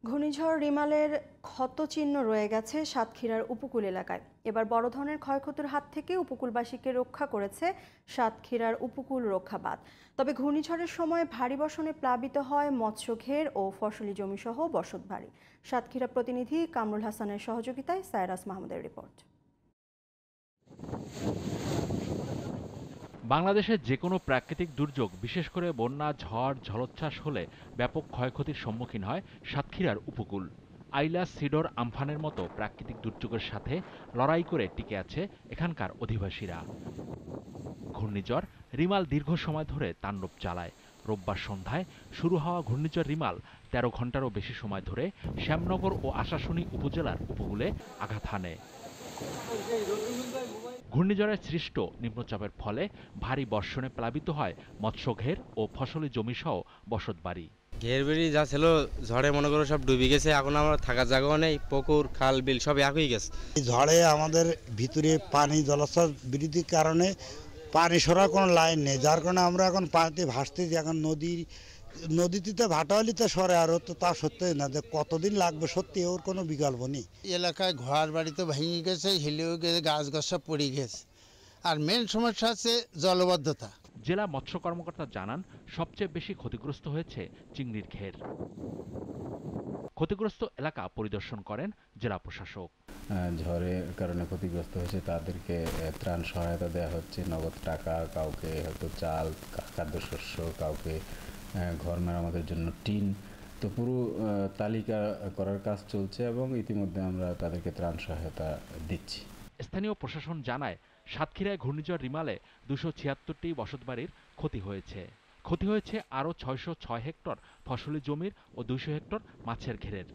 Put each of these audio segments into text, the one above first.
ঘূর্ণিঝড় রিমালের ক্ষতচিহ্ন রয়ে গেছে সাতক্ষীরার উপকূল এলাকায়। এবার বড় ধরনের ক্ষয়ক্ষতির হাত থেকে উপকূলবাসীকে রক্ষা করেছে সাতক্ষীরার উপকূল রক্ষা বাঁধ। তবে ঘূর্ণিঝড়ের সময় ভারী বর্ষণে প্লাবিত হয় মৎস্যঘের ও ফসলি জমিসহ বসতবাড়ি। সাতক্ষীরা প্রতিনিধি কামরুল হাসানের সহযোগিতায় সায়রাস মাহমুদের রিপোর্ট। বাংলাদেশের যে কোনো প্রাকৃতিক দুর্যোগ, বিশেষ করে বন্যা, ঝড়, জলোচ্ছ্বাস হলে ব্যাপক ক্ষয়ক্ষতির সম্মুখীন হয় সাতক্ষীরার উপকূল। আইলা, সিডর, আমফানের মতো প্রাকৃতিক দুর্যোগের সাথে লড়াই করে টিকে আছে এখানকার অধিবাসীরা। ঘূর্ণিঝড় রিমাল দীর্ঘ সময় ধরে তাণ্ডব চালায়। রোববার সন্ধ্যায় শুরু হওয়া ঘূর্ণিঝড় রিমাল ১৩ ঘন্টারও বেশি সময় ধরে শ্যামনগর ও আশাশুনি উপজেলার উপকূলে আঘাত হানে। ঘূর্ণিঝড়ের সৃষ্ট নিম্নচাপের ফলে ভারী বর্ষণে প্লাবিত হয় মৎস্যঘের ও ফসলি জমিসহ বসতবাড়ি। ঘের বেড়ি যা ছিল ঝড়ে মনে করো সব ডুবে গেছে, এখন আমার থাকার জায়গাও নেই, পুকুর খাল বিল সব এক হয়ে গেছে। এই ঝড়ে আমাদের ভিতরে পানি জলস্তর বৃদ্ধির কারণে পানি সরার কোনো লাইন নেই, যার কারণে আমরা এখন পানিতে ভাসতেছি। এখন নদীতে ভাটা হলে তো সরে, আরও তো তা সত্যি না যে কতদিন লাগবে, সত্যি ওর কোনো বিকল্প নেই। এলাকায় ঘর বাড়ি তো ভেঙে গেছে, হিলেও গেছে, গাছ গাছ সব পড়ে গেছে। আর মেন সমস্যা হচ্ছে জলবদ্ধতা। জেলা মৎস্য কর্মকর্তা জানান, সবচেয়ে বেশি ক্ষতিগ্রস্ত হয়েছে চিংড়ির ঘের। ক্ষতিগ্রস্ত এলাকা পরিদর্শন করেন জেলা প্রশাসক। ঝড়ের কারণে ক্ষতিগ্রস্ত হয়েছে তাদেরকে ত্রাণ সহায়তা দেওয়া হচ্ছে, নগদ টাকা, কাউকে হয়তো চাল, খাদ্যশস্য, কাউকে ঘর মেরামতের জন্য টিন। তো পুরো তালিকা করার কাজ চলছে এবং ইতিমধ্যে আমরা তাদেরকে ত্রাণ সহায়তা দিচ্ছি। স্থানীয় প্রশাসন জানায়, সাতক্ষীরায় ঘূর্ণিঝড় রিমালে ২৭৬টি বসতবাড়ির ক্ষতি হয়েছে আরও ৬০৬ হেক্টর ফসলি জমির ও ২০০ হেক্টর মাছের ঘেরের।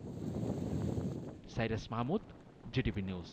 Cyrus Mahmud, GTV news.